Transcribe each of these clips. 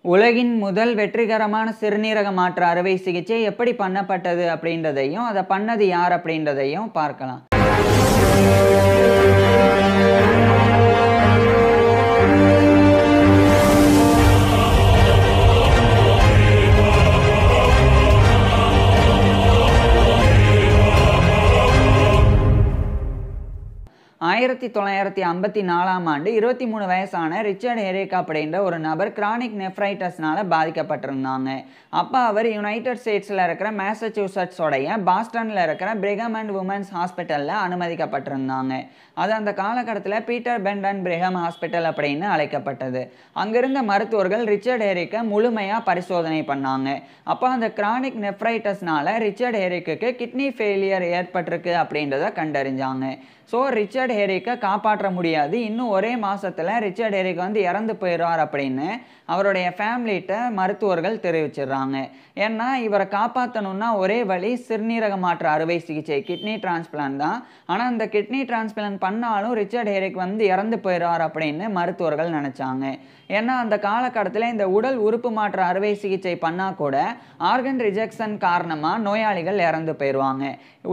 உலகின் முதல் வெற்றிகரமான சிறுநீரக மாற்று அறுவை சிகிச்சை எப்படி பண்ணப்பட்டது அப்படின்றதையும் அதை பண்ணது யார் அப்படின்றதையும் பார்க்கலாம். 1954ஆம் ஆண்டு 23 வயசான ரிச்சர்ட் ஹெரிக் அப்படின்ற ஒரு நபர் கிரானிக் நெஃப்ரைட்டிஸ்னால பாதிக்கப்பட்டிருந்தாங்க. அப்போ அவர் யுனைடெட் ஸ்டேட்ஸில் இருக்கிற மேசச்சூசட்ஸோடைய பாஸ்டனில் இருக்கிற பிரிகம் அண்ட் உமன்ஸ் ஹாஸ்பிட்டலில் அனுமதிக்கப்பட்டிருந்தாங்க. அது அந்த காலகட்டத்தில் பீட்டர் பெண்ட் அண்ட் பிரிகம் ஹாஸ்பிட்டல் அப்படின்னு அழைக்கப்பட்டது. அங்கிருந்த மருத்துவர்கள் ரிச்சர்ட் ஹெரிக்கை முழுமையாக பரிசோதனை பண்ணாங்க. அப்போ அந்த கிரானிக் நெஃப்ரைட்டிஸ்னால ரிச்சர்ட் ஹெரிக்கு கிட்னி ஃபெயிலியர் ஏற்பட்டிருக்கு அப்படின்றத கண்டறிஞ்சாங்க. ஸோ ரிச்சர்ட் ஹெரிக்கை காப்பாற்ற முடியாது, இன்னும் ஒரே மாதத்தில் ரிச்சர்ட் ஹெரிக் வந்து இறந்து போயிடுவார் அப்படின்னு அவருடைய ஃபேமிலிகிட்ட மருத்துவர்கள் தெரிவிச்சிடுறாங்க. ஏன்னா இவரை காப்பாற்றணுன்னா ஒரே வழி சிறுநீரக மாற்று அறுவை சிகிச்சை, கிட்னி டிரான்ஸ்பிளான்ட் தான். ஆனால் அந்த கிட்னி டிரான்ஸ்பிளான்ட் பண்ணாலும் ரிச்சர்ட் ஹெரிக் வந்து இறந்து போயிடுவார் அப்படின்னு மருத்துவர்கள் நினச்சாங்க. ஏன்னா அந்த காலகட்டத்தில் இந்த உடல் உறுப்பு மாற்று அறுவை சிகிச்சை பண்ணால் கூட ஆர்கன் ரிஜெக்ஷன் காரணமாக நோயாளிகள் இறந்து போயிடுவாங்க.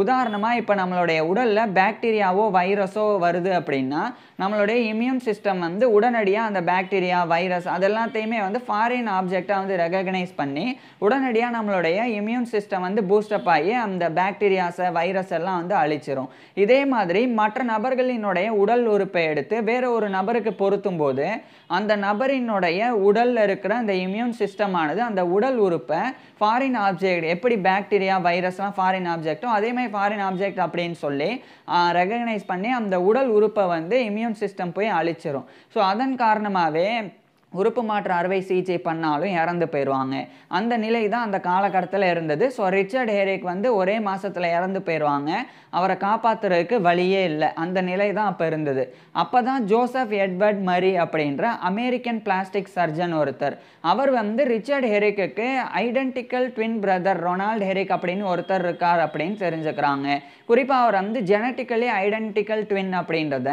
உதாரணமாக இப்போ நம்மளுடைய உடலில் பாக்டீரியாவோ வைரஸோ வருது அப்படின்னா நம்மளுடைய இம்யூன் சிஸ்டம் வந்து உடனடியாக அந்த பாக்டீரியா வைரஸ் அதெல்லாத்தையுமே வந்து ஃபாரின் ஆப்ஜெக்டாக வந்து ரெகக்னைஸ் பண்ணி உடனடியாக நம்மளுடைய இம்யூன் சிஸ்டம் வந்து பூஸ்டப் ஆகி அந்த பாக்டீரியாஸை வைரஸ் எல்லாம் வந்து அழிச்சிரும். இதே மாதிரி மற்ற நபர்களினுடைய உடல் உறுப்பை எடுத்து வேற ஒரு நபருக்கு பொருத்தும் போது அந்த நபரினுடைய உடலில் இருக்கிற அந்த இம்யூன் சிஸ்டமானது அந்த உடல் உறுப்பை ஃபாரின் ஆப்ஜெக்ட், எப்படி பாக்டீரியா வைரஸ்லாம் ஃபாரின் ஆப்ஜெக்டும் அதே மாதிரி ஃபாரின் ஆப்ஜெக்ட் அப்படின்னு சொல்லி ரெகக்னைஸ் பண்ணி அந்த உடல் உறுப்பை வந்து இம்யூன் சிஸ்டம் போய் அழிச்சிரும். ஸோ அதன் காரணமாகவே உறுப்பு மாற்று அறுவை சிகிச்சை பண்ணாலும் இறந்து போயிடுவாங்க. அந்த நிலை தான் அந்த காலகட்டத்தில் இருந்தது. ஸோ ரிச்சர்ட் ஹெரிக் வந்து ஒரே மாதத்தில் இறந்து போயிடுவாங்க, அவரை காப்பாற்றுறதுக்கு வழியே இல்லை. அந்த நிலை தான் அப்போ இருந்தது. அப்போ தான் ஜோசப் எட்வர்ட் மரி அப்படின்ற அமெரிக்கன் பிளாஸ்டிக் சர்ஜன் ஒருத்தர், அவர் வந்து ரிச்சர்ட் ஹெரிக்கு identical twin brother Ronald Herrick அப்படின்னு ஒருத்தர் இருக்கார் அப்படின்னு தெரிஞ்சுக்கிறாங்க. குறிப்பாக அவர் வந்து ஜெனட்டிக்கலி ஐடென்டிக்கல் ட்வின் அப்படின்றத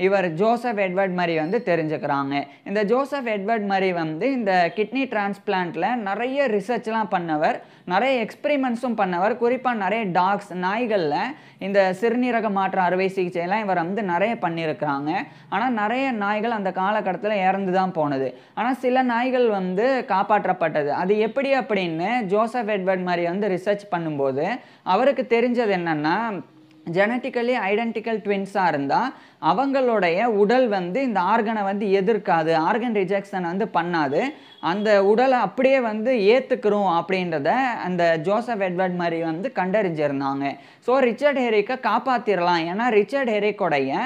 இவர் ஜோசப் எட்வர்ட் மரி வந்து தெரிஞ்சுக்கிறாங்க. இந்த ஜோசப் எட்வர்ட் மரி வந்து இந்த கிட்னி டிரான்ஸ்பிளான்ட்டில் நிறைய ரிசர்ச்லாம் பண்ணவர், நிறைய எக்ஸ்பெரிமெண்ட்ஸும் பண்ணவர். குறிப்பாக நிறைய டாக்ஸ், நாய்களில் இந்த சிறுநீரக மாற்று அறுவை சிகிச்சையெல்லாம் இவர் வந்து நிறைய பண்ணியிருக்கிறாங்க. ஆனால் நிறைய நாய்கள் அந்த காலகட்டத்தில் இறந்து தான் போனது. ஆனால் சில நாய்கள் வந்து காப்பாற்றப்பட்டது. அது எப்படி அப்படின்னு ஜோசப் எட்வர்ட் மரி வந்து ரிசர்ச் பண்ணும்போது அவருக்கு தெரிஞ்சது என்னென்னா, ஜெனட்டிக்கலி ஐடென்டிக்கல் ட்வின்ஸாக இருந்தால் அவங்களுடைய உடல் வந்து இந்த ஆர்கனை வந்து எதிர்க்காது, ஆர்கன் ரிஜெக்ஷன் வந்து பண்ணாது, அந்த உடலை அப்படியே வந்து ஏற்றுக்கிறோம் அப்படின்றத அந்த ஜோசப் எட்வர்ட் மரி வந்து கண்டறிஞ்சிருந்தாங்க. So Richard ஹெரிக்கை காப்பாற்றிடலாம். ஏன்னா ரிச்சர்ட் ஹெரிக்கோடைய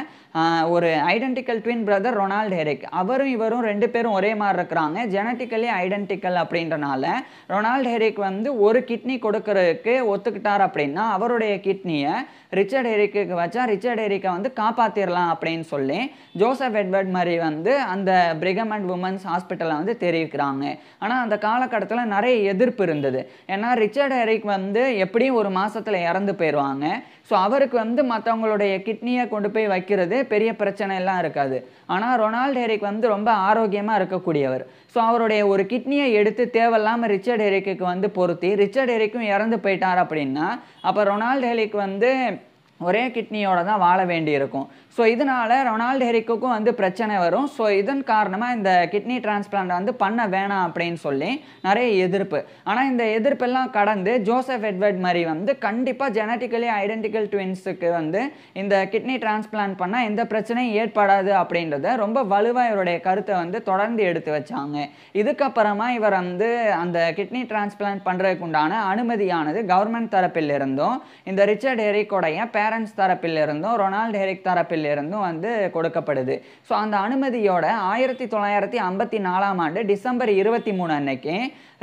ஒரு identical twin brother Ronald Herrick, அவரும் இவரும் ரெண்டு பேரும் ஒரே மாதிரி இருக்கிறாங்க, ஜெனட்டிக்கலி ஐடென்டிக்கல் அப்படின்றனால ரொனால்ட் ஹெரிக் வந்து ஒரு கிட்னி கொடுக்கறதுக்கு ஒத்துக்கிட்டார் அப்படின்னா அவருடைய கிட்னியை ரிச்சர்ட் ஹெரிக்கு வச்சா ரிச்சர்ட் ஹெரிக்கை வந்து காப்பாற்றிடலாம் அப்படின்னு சொல்லி ஜோசப் எட்வர்ட் மரி வந்து அந்த பிரிகம் அண்ட் உமன்ஸ் ஹாஸ்பிட்டலை வந்து தெரிவிக்கிறாங்க. ஆனால் அந்த காலகட்டத்தில் நிறைய எதிர்ப்பு இருந்தது. ஏன்னா ரிச்சர்ட் ஹெரிக் வந்து எப்படியும் ஒரு மாதத்தில் இறந்து போயிடுவாங்க. ஸோ அவருக்கு வந்து மற்றவங்களுடைய கிட்னியை கொண்டு போய் வைக்கிறது பெரிய பிரச்சனை எல்லாம் இருக்காது. ஆனால் ரொனால்ட் ஹெரிக் வந்து ரொம்ப ஆரோக்கியமாக இருக்கக்கூடியவர். ஸோ அவருடைய ஒரு கிட்னியை எடுத்து தேவையில்லாமல் ரிச்சர்ட் ஹெரிக்கு வந்து பொருத்தி ரிச்சர்ட் ஹெரிக்கும் இறந்து போயிட்டார் அப்படின்னா அப்போ ரொனால்ட் ஹெரிக் வந்து ஒரே கிட்னியோட தான் வாழ வேண்டி இருக்கும். ஸோ இதனால் ரொனால்ட் ஹெரிக்குக்கும் வந்து பிரச்சனை வரும். ஸோ இதன் காரணமாக இந்த கிட்னி டிரான்ஸ்பிளான்ட் வந்து பண்ண வேணாம் அப்படின்னு சொல்லி நிறைய எதிர்ப்பு. ஆனால் இந்த எதிர்ப்பெல்லாம் கடந்து ஜோசப் எட்வர்ட் மரி வந்து கண்டிப்பாக ஜெனட்டிக்கலி ஐடென்டிக்கல் ட்வின்ஸுக்கு வந்து இந்த கிட்னி டிரான்ஸ்பிளான்ட் பண்ணால் எந்த பிரச்சனையும் ஏற்படாது அப்படின்றத ரொம்ப வலுவாக இவருடைய கருத்தை வந்து தொடர்ந்து எடுத்து வச்சாங்க. இதுக்கப்புறமா இவர் வந்து அந்த கிட்னி டிரான்ஸ்பிளான்ட் பண்ணுறதுக்கு உண்டான அனுமதியானது கவர்மெண்ட் தரப்பில் இருந்தும் இந்த ரிச்சர்ட் ஹெரிக்கோடைய பேரண்ட்ஸ் தரப்பில் இருந்தும் ரொனால்ட் ஹெரிக் தரப்பில் இருந்தும் வந்து கொடுக்கப்படுது. ஸோ அந்த அனுமதியோட 1954ஆம் ஆண்டு டிசம்பர் 23 அன்னைக்கு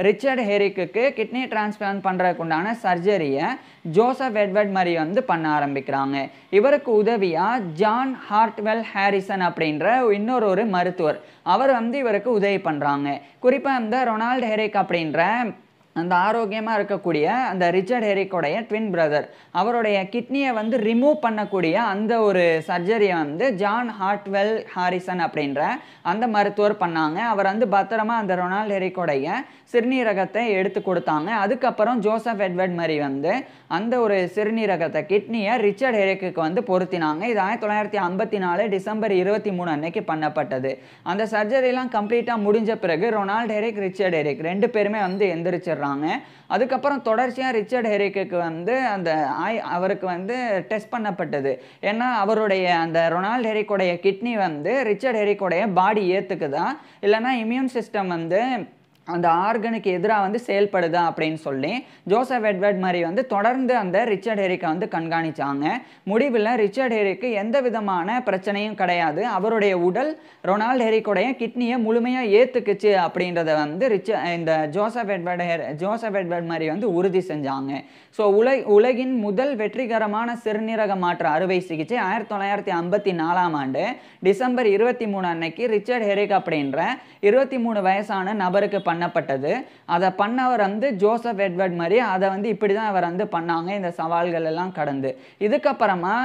ரிச்சர்ட் ஹெரிக்கு கிட்னி டிரான்ஸ்பிளான்ட் பண்ணுறதுக்குண்டான சர்ஜரியை ஜோசப் எட்வர்ட் மரி வந்து பண்ண ஆரம்பிக்கிறாங்க. இவருக்கு உதவியாக ஜான் ஹார்ட்வெல் ஹாரிசன் அப்படின்ற இன்னொரு மருத்துவர், அவர் வந்து இவருக்கு உதவி பண்ணுறாங்க. குறிப்பாக இந்த ரொனால்ட் ஹெரிக் அப்படின்ற அந்த ஆரோக்கியமாக இருக்கக்கூடிய அந்த ரிச்சர்ட் ஹெரிக்கோடைய ட்வின் பிரதர் அவருடைய கிட்னியை வந்து ரிமூவ் பண்ணக்கூடிய அந்த ஒரு சர்ஜரியை வந்து ஜான் ஹார்ட்வெல் ஹாரிசன் அப்படின்ற அந்த மருத்துவர் பண்ணாங்க. அவர் வந்து பத்திரமா அந்த ரொனால்ட் ஹெரிக்கோடைய சிறுநீரகத்தை எடுத்து கொடுத்தாங்க. அதுக்கப்புறம் ஜோசப் எட்வர்ட் மரி வந்து அந்த ஒரு சிறுநீரகத்தை கிட்னியை ரிச்சர்ட் ஹெரிக்கு வந்து பொருத்தினாங்க. இது 1954 டிசம்பர் 23 அன்னைக்கு பண்ணப்பட்டது. அந்த சர்ஜரிலாம் கம்ப்ளீட்டாக முடிஞ்ச பிறகு ரொனால்ட் ஹெரிக் ரிச்சர்ட் ஹெரிக் 2 பேருமே வந்து எந்திரிச்சிடுறாங்க. அதுக்கப்புறம் தொடர்ச்சியாக ரிச்சர்ட் ஹெரிக்கு வந்து அந்த அவருக்கு வந்து டெஸ்ட் பண்ணப்பட்டது. ஏன்னா அவருடைய அந்த ரொனால்ட் ஹெரிக்கோடைய கிட்னி வந்து ரிச்சர்ட் ஹெரிக்கோடைய பாடி ஏற்றுக்குதா இல்லைன்னா இம்யூன் சிஸ்டம் வந்து அந்த ஆர்கனுக்கு எதிராக வந்து செயல்படுதா அப்படின்னு சொல்லி ஜோசப் எட்வர்ட் மரி வந்து தொடர்ந்து அந்த ரிச்சர்ட் ஹெரிக்கை வந்து கண்காணிச்சாங்க. முடிவில் ரிச்சர்ட் ஹெரிக்கு எந்த விதமான பிரச்சனையும் கிடையாது. அவருடைய உடல் ரொனால்ட் ஹெரிக்கோடைய கிட்னியை முழுமையாக ஏற்றுக்குச்சு அப்படின்றத வந்து இந்த ஜோசப் எட்வர்ட் மரி வந்து உறுதி செஞ்சாங்க. ஸோ உலகின் முதல் வெற்றிகரமான சிறுநீரக மாற்று அறுவை சிகிச்சை 1954ஆம் ஆண்டு டிசம்பர் 23 அன்னைக்கு ரிச்சர்ட் ஹெரிக் அப்படின்ற 23 வயசான நபருக்கு பண்ணப்பட்டது. அதை பண்ணவர் வந்து ஜோசப் எட்வர்ட் மரி. அதை வந்து இப்படி தான் அவர் வந்து பண்ணாங்க இந்த சவால்கள் எல்லாம் கடந்து. இதுக்கப்புறமா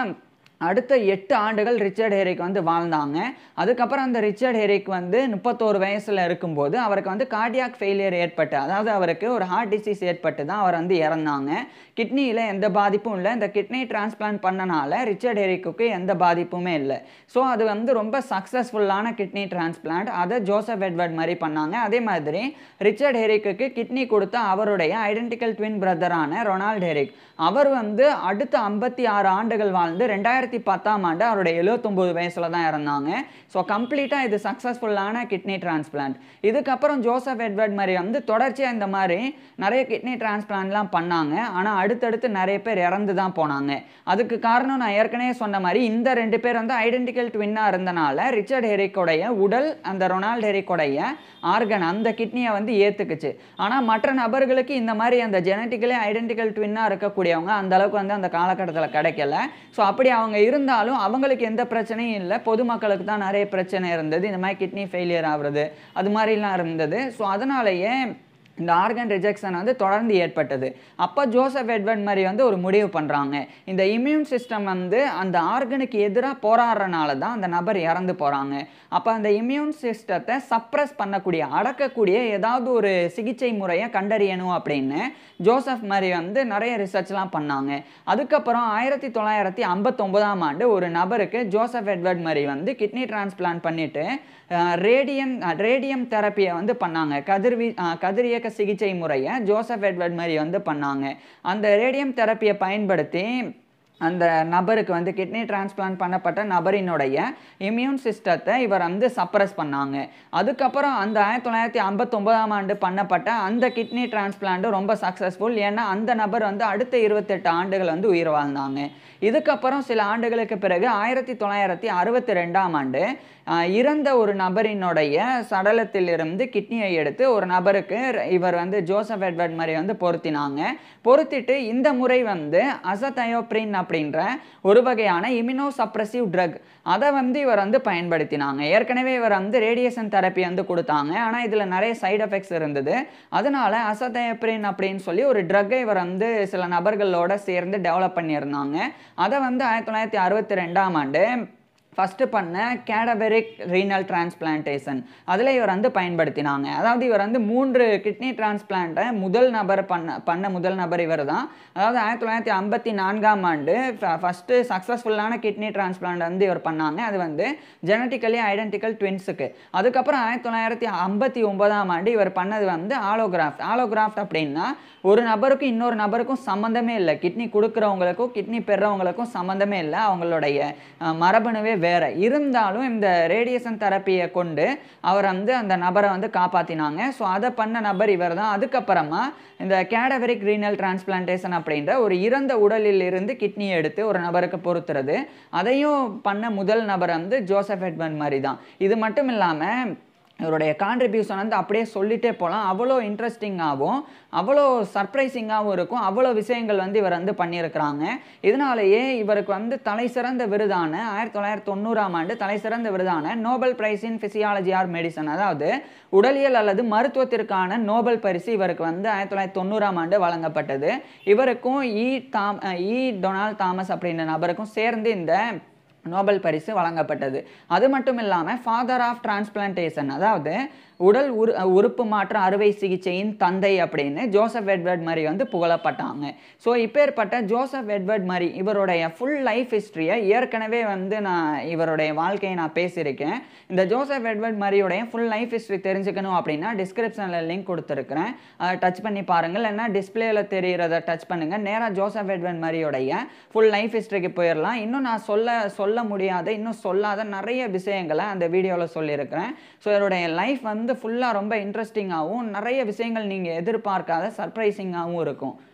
அடுத்த 8 ஆண்டுகள் ரிச்சர்ட் ஹெரிக் வந்து வாழ்ந்தாங்க. அதுக்கப்புறம் அந்த ரிச்சர்ட் ஹெரிக் வந்து 31 வயசில் இருக்கும்போது அவருக்கு வந்து கார்டியாக் ஃபெயிலியர் ஏற்பட்டு, அதாவது அவருக்கு ஒரு ஹார்ட் டிசீஸ் ஏற்பட்டு தான் அவர் வந்து இறந்தாங்க. கிட்னியில் எந்த பாதிப்பும் இல்லை. இந்த கிட்னி டிரான்ஸ்பிளான்ட் பண்ணனால ரிச்சர்ட் ஹெரிக்கு எந்த பாதிப்புமே இல்லை. ஸோ அது வந்து ரொம்ப சக்ஸஸ்ஃபுல்லான கிட்னி டிரான்ஸ்பிளான்ட். அதை ஜோசப் எட்வர்ட் மரி பண்ணாங்க. அதே மாதிரி ரிச்சர்ட் ஹெரிக்கு கிட்னி கொடுத்த அவருடைய ஐடென்டிக்கல் ட்வின் பிரதரான ரொனால்ட் ஹெரிக் அவர் வந்து அடுத்த 56 ஆண்டுகள் வாழ்ந்து 2010ஆம் ஆண்டு அவருடைய 79 வயசில் தான் இறந்தாங்க. ஸோ கம்ப்ளீட்டாக இது சக்ஸஸ்ஃபுல்லான கிட்னி டிரான்ஸ்பிளான்ட். இதுக்கப்புறம் ஜோசப் எட்வர்ட் மரி வந்து தொடர்ச்சியாக இந்த மாதிரி நிறைய கிட்னி டிரான்ஸ்பிளான்ட்லாம் பண்ணாங்க. ஆனால் அடுத்தடுத்து நிறைய பேர் இறந்து தான் போனாங்க. அதுக்கு காரணம் நான் ஏற்கனவே சொன்ன மாதிரி இந்த 2 பேர் வந்து ஐடென்டிக்கல் ட்வின்னாக இருந்தனால ரிச்சர்ட் ஹெரிக்கோடைய உடல் அந்த ரொனால்ட் ஹெரிக்கோடைய ஆர்கன் அந்த கிட்னியை வந்து ஏற்றுக்குச்சு. ஆனால் மற்ற நபர்களுக்கு இந்த மாதிரி அந்த ஜெனட்டிக்கலி ஐடென்டிக்கல் ட்வின்னாக இருக்கக்கூடியவங்க அந்த அளவுக்கு வந்து அந்த காலகட்டத்தில் கிடைக்கல. ஸோ அப்படி அவங்க இருந்தாலும் அவங்களுக்கு எந்த பிரச்சனையும் இல்லை. பொதுமக்களுக்கு தான் நிறைய பிரச்சனை இருந்தது. இந்த மாதிரி கிட்னி ஃபெயிலியர் ஆகுறது அது மாதிரிலாம் இருந்தது. ஸோ அதனாலேயே இந்த ஆர்கன் ரிஜெக்ஷன் வந்து தொடர்ந்து ஏற்பட்டது. அப்போ ஜோசப் எட்வர்ட் மரி வந்து ஒரு முடிவு பண்ணுறாங்க. இந்த இம்யூன் சிஸ்டம் வந்து அந்த ஆர்கனுக்கு எதிராக போராடுறனால தான் அந்த நபர் இறந்து போகிறாங்க. அப்போ அந்த இம்யூன் சிஸ்டத்தை சப்ரஸ் பண்ணக்கூடிய அடக்கக்கூடிய ஏதாவது ஒரு சிகிச்சை முறையை கண்டறியணும் அப்படின்னு ஜோசப் மரி வந்து நிறைய ரிசர்ச்லாம் பண்ணாங்க. அதுக்கப்புறம் 1959ஆம் ஆண்டு ஒரு நபருக்கு ஜோசப் எட்வர்ட் மரி வந்து கிட்னி டிரான்ஸ்பிளான்ட் பண்ணிட்டு ரேடியம் தெரப்பியை வந்து பண்ணாங்க. கதிரியக்க சிகிச்சை முறையை ஜோசப் எட்வர்ட் மரி வந்து பண்ணாங்க. அந்த ரேடியம் தெரப்பியை பயன்படுத்தி அந்த நபருக்கு வந்து கிட்னி டிரான்ஸ்பிளான்ட் பண்ணப்பட்ட நபரினுடைய இம்யூன் சிஸ்டத்தை இவர் வந்து சப்ரஸ் பண்ணாங்க. அதுக்கப்புறம் அந்த 1959ஆம் ஆண்டு பண்ணப்பட்ட அந்த கிட்னி டிரான்ஸ்பிளான்ட் ரொம்ப சக்ஸஸ்ஃபுல். ஏன்னா அந்த நபர் வந்து அடுத்த 28 ஆண்டுகள் வந்து உயிர் வாழ்ந்தாங்க. இதுக்கப்புறம் சில ஆண்டுகளுக்கு பிறகு 1962ஆம் ஆண்டு இறந்த ஒரு நபரினுடைய சடலத்திலிருந்து கிட்னியை எடுத்து ஒரு நபருக்கு இவர் வந்து ஜோசப் எட்வர்ட் மரி வந்து பொருத்திட்டு இந்த முறை வந்து அசதயோப்ரின் அப்படின்ற ஒரு வகையான இம்யூனோசப்ரசிவ் ட்ரக் அதை வந்து இவர் வந்து பயன்படுத்தினாங்க. ஏற்கனவே இவர் வந்து ரேடியேஷன் தெரப்பி வந்து கொடுத்தாங்க. ஆனால் இதில் நிறைய சைடு எஃபெக்ட்ஸ் இருந்தது. அதனால அசதயோப்ரின் அப்படின்னு சொல்லி ஒரு ட்ரக்கை இவர் வந்து சில நபர்களோட சேர்ந்து டெவலப் பண்ணியிருந்தாங்க. அதை வந்து 1962ஆம் ஆண்டு ஃபஸ்ட்டு பண்ண கேடவரிக் ரீனல் டிரான்ஸ்பிளான்டேஷன் அதில் இவர் வந்து பயன்படுத்தினாங்க. அதாவது இவர் வந்து 3 கிட்னி டிரான்ஸ்பிளான்ட்டை முதல் நபர் இவர் தான். அதாவது 1954ஆம் ஆண்டு ஃபஸ்ட்டு சக்ஸஸ்ஃபுல்லான கிட்னி டிரான்ஸ்பிளான்ட் வந்து இவர் பண்ணாங்க. அது வந்து ஜெனட்டிக்கலி ஐடென்டிக்கல் ட்வின்ஸுக்கு. அதுக்கப்புறம் 1959ஆம் ஆண்டு இவர் பண்ணது வந்து ஆலோகிராஃப்ட் அப்படின்னா ஒரு நபருக்கும் இன்னொரு நபருக்கும் சம்மந்தமே இல்லை. கிட்னி கொடுக்குறவங்களுக்கும் கிட்னி பெறவங்களுக்கும் சம்மந்தமே இல்லை. அவங்களுடைய மரபணுவே வேற. இருந்தாலும் இந்த ரேடியேஷன் தெரப்பியை கொண்டு அவர் வந்து அந்த நபரை வந்து காப்பாற்றினாங்க. ஸோ அதை பண்ண நபர் இவர் தான். அதுக்கப்புறமா இந்த கேடவரிக் ரீனல் டிரான்ஸ்பிளான்டேஷன் அப்படின்ற ஒரு இறந்த உடலில் இருந்து கிட்னியை எடுத்து ஒரு நபருக்கு பொருத்துறது அதையும் பண்ண முதல் நபர் வந்து ஜோசப் எட்வர்ட் மரி தான். இது மட்டும் இல்லாமல் இவருடைய கான்ட்ரிபியூஷன் வந்து அப்படியே சொல்லிட்டே போகலாம். அவ்வளோ இன்ட்ரெஸ்டிங்காகவும் அவ்வளோ சர்ப்ரைசிங்காகவும் இருக்கும். அவ்வளோ விஷயங்கள் வந்து இவர் வந்து பண்ணியிருக்கிறாங்க. இதனாலேயே இவருக்கு வந்து தலைசிறந்த விருதான 1990ஆம் ஆண்டு தலைசிறந்த விருதான நோபல் பிரைஸ் இன் ஃபிசியாலஜி ஆர் மெடிசன், அதாவது உடலியல் அல்லது மருத்துவத்திற்கான நோபல் பரிசு இவருக்கு வந்து 1990ஆம் ஆண்டு வழங்கப்பட்டது. இவருக்கும் இ டொனால்ட் தாமஸ் அப்படின்ற நபருக்கும் சேர்ந்து இந்த நோபல் பரிசு வழங்கப்பட்டது. அது மட்டும் இல்லாமல் ஃபாதர் ஆஃப் டிரான்ஸ்பிளான்டேஷன், அதாவது உடல் உறுப்பு மாற்ற அறுவை சிகிச்சையின் தந்தை அப்படின்னு ஜோசப் எட்வர்ட் மரி வந்து புகழப்பட்டாங்க. ஸோ இப்பேற்பட்ட ஜோசப் எட்வர்ட் மரி இவருடைய ஃபுல் லைஃப் ஹிஸ்ட்ரியை ஏற்கனவே வந்து நான் இவருடைய வாழ்க்கையை நான் பேசியிருக்கேன். இந்த ஜோசப் எட்வர்ட் மரியுடைய ஃபுல் லைஃப் ஹிஸ்ட்ரி தெரிஞ்சுக்கணும் அப்படின்னா டிஸ்கிரிப்ஷனில் லிங்க் கொடுத்துருக்குறேன், அதை டச் பண்ணி பாருங்கள். இல்லைன்னா டிஸ்பிளேயில் தெரிகிறத டச் பண்ணுங்கள். நேராக ஜோசப் எட்வர்ட் மரியுடைய ஃபுல் லைஃப் ஹிஸ்ட்ரிக்கு போயிடலாம். இன்னும் நான் சொல்ல முடியாத இன்னும் சொல்லாத நிறைய விஷயங்களை அந்த வீடியோவில் சொல்லியிருக்கிறேன். ஸோ இவருடைய லைஃப் வந்து ஃபுல்லாக ரொம்ப இன்ட்ரெஸ்டிங்காகவும் நிறைய விஷயங்கள் நீங்கள் எதிர்பார்க்காத சர்ப்ரைசிங்காகவும் இருக்கும்.